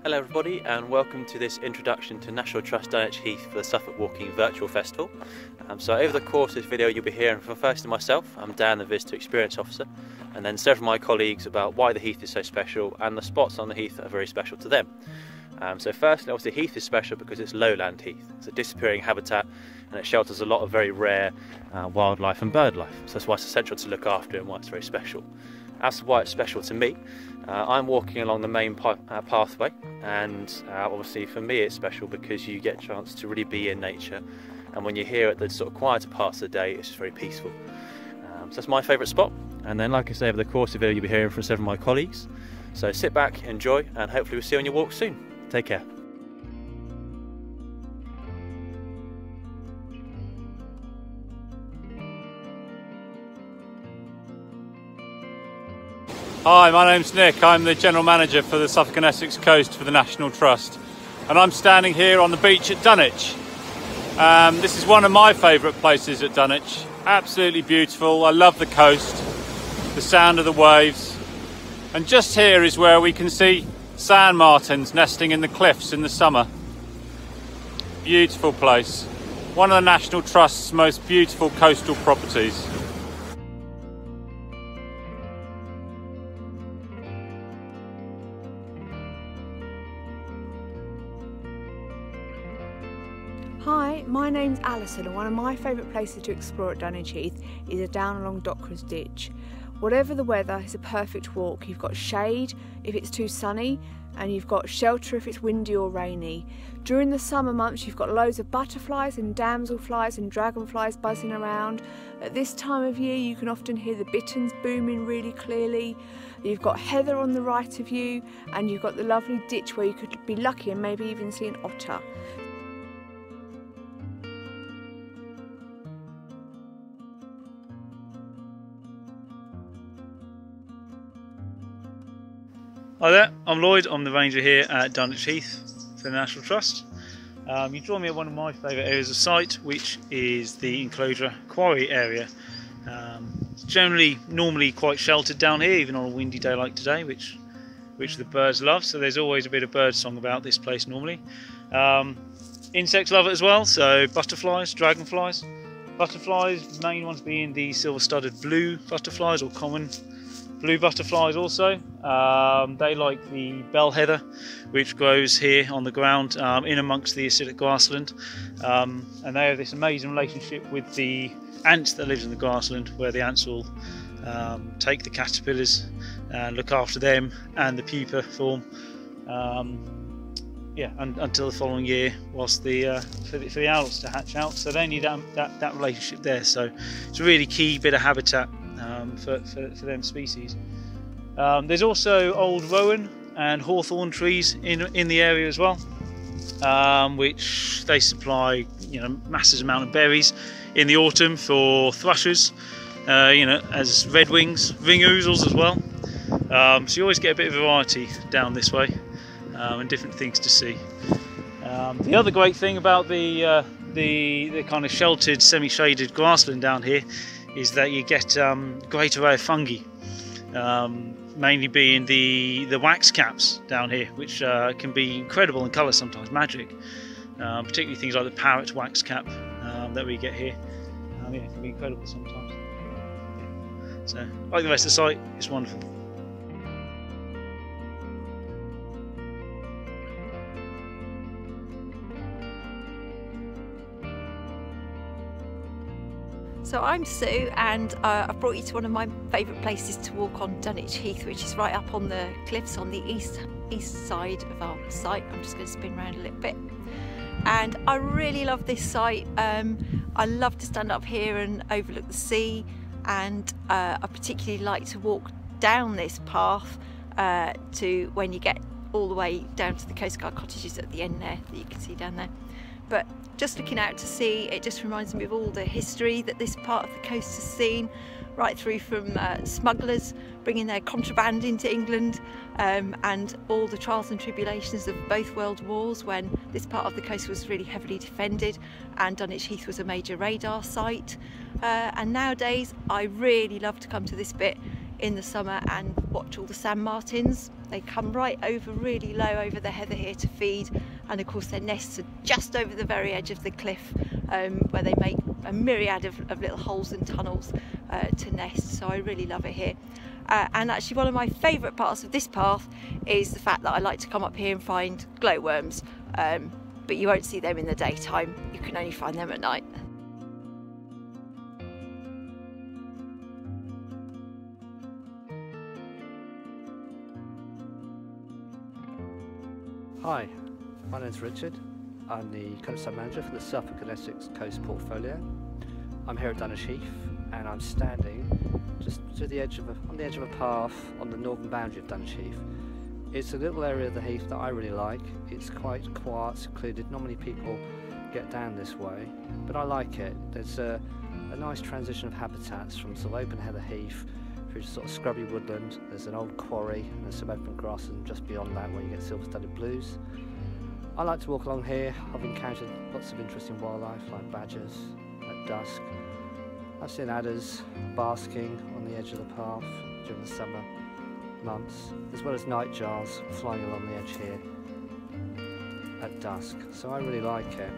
Hello everybody and welcome to this introduction to National Trust Dunwich Heath for the Suffolk Walking Virtual Festival. So over the course of this video you'll be hearing from first myself, I'm Dan the Visitor Experience Officer, and then several of my colleagues about why the Heath is so special and the spots on the Heath that are very special to them. So firstly, obviously Heath is special because it's lowland heath. It's a disappearing habitat and it shelters a lot of very rare wildlife and bird life. So that's why it's essential to look after and why it's very special. As to why it's special to me, I'm walking along the main pathway, and obviously for me it's special because you get a chance to really be in nature, and when you're here at the sort of quieter parts of the day it's just very peaceful. So that's my favourite spot, and then like I say, over the course of the video you'll be hearing from several of my colleagues. So sit back, enjoy, and hopefully we'll see you on your walk soon. Take care. Hi, my name's Nick. I'm the General Manager for the Suffolk and Essex Coast for the National Trust, and I'm standing here on the beach at Dunwich. This is one of my favourite places at Dunwich. Absolutely beautiful. I love the coast, the sound of the waves, and just here is where we can see sand martins nesting in the cliffs in the summer. Beautiful place. One of the National Trust's most beautiful coastal properties. Hi, my name's Alison, and one of my favourite places to explore at Dunwich Heath is down along Docker's Ditch. Whatever the weather, it's a perfect walk. You've got shade if it's too sunny, and you've got shelter if it's windy or rainy. During the summer months you've got loads of butterflies and damselflies and dragonflies buzzing around. At this time of year you can often hear the bitterns booming really clearly. You've got heather on the right of you, and you've got the lovely ditch where you could be lucky and maybe even see an otter. Hi there, I'm Lloyd. I'm the ranger here at Dunwich Heath for the National Trust. You draw me at one of my favourite areas of sight, which is the enclosure quarry area. It's normally quite sheltered down here, even on a windy day like today, which the birds love. So there's always a bit of bird song about this place normally. Insects love it as well, so butterflies, dragonflies. Butterflies, the main ones being the silver-studded blue butterflies or common blue butterflies also. They like the bell heather, which grows here on the ground in amongst the acidic grassland, and they have this amazing relationship with the ant that lives in the grassland, where the ants will take the caterpillars and look after them and the pupa form, until the following year, whilst for the owls to hatch out. So they need that relationship there. So it's a really key bit of habitat for them species. There's also old rowan and hawthorn trees in the area as well, which they supply massive amount of berries in the autumn for thrushes, as redwings, ring ouzels as well. So you always get a bit of variety down this way, and different things to see. The other great thing about the kind of sheltered, semi-shaded grassland down here is that you get great array of fungi, mainly being the wax caps down here, which can be incredible in colour, sometimes magic, particularly things like the parrot wax cap that we get here. It can be incredible sometimes. So, like the rest of the site, it's wonderful. So I'm Sue, and I've brought you to one of my favourite places to walk on Dunwich Heath, which is right up on the cliffs on the east side of our site. I'm just going to spin around a little bit. And I really love this site. I love to stand up here and overlook the sea, and I particularly like to walk down this path to when you get all the way down to the Coast Guard cottages at the end there that you can see down there. But just looking out to sea, it just reminds me of all the history that this part of the coast has seen, right through from smugglers bringing their contraband into England, and all the trials and tribulations of both world wars when this part of the coast was really heavily defended and Dunwich Heath was a major radar site. And nowadays I really love to come to this bit in the summer and watch all the sand martins They come right over, really low over the heather here to feed, and of course their nests are just over the very edge of the cliff, where they make a myriad of little holes and tunnels to nest. So I really love it here. And actually one of my favourite parts of this path is the fact that I like to come up here and find glowworms, but you won't see them in the daytime, you can only find them at night. Hi, my name's Richard. I'm the coastside manager for the Suffolk and Essex Coast portfolio. I'm here at Dunwich Heath and I'm standing just to the edge of on the edge of a path on the northern boundary of Dunwich Heath. It's a little area of the heath that I really like. It's quite quiet, secluded. Not many people get down this way, but I like it. There's a nice transition of habitats from sort of open heather heath through sort of scrubby woodland. There's an old quarry and there's some open grass, and just beyond that where you get silver-studded blues. I like to walk along here. I've encountered lots of interesting wildlife like badgers at dusk. I've seen adders basking on the edge of the path during the summer months, as well as nightjars flying along the edge here at dusk. So I really like it.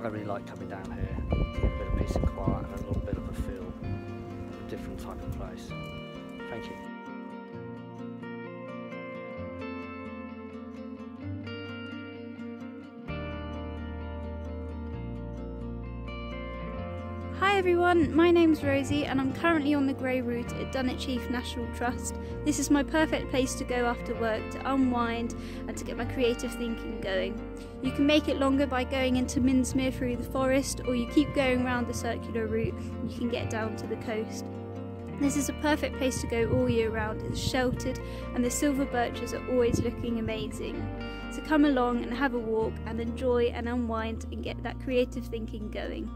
I really like coming down here to get a bit of peace and quiet and a little bit of a feel of a different type of place. Thank you. Hi everyone, my name's Rosie and I'm currently on the grey route at Dunwich Heath National Trust. This is my perfect place to go after work to unwind and to get my creative thinking going. You can make it longer by going into Minsmere through the forest, or you keep going round the circular route and you can get down to the coast. This is a perfect place to go all year round. It's sheltered and the silver birches are always looking amazing. So come along and have a walk and enjoy and unwind and get that creative thinking going.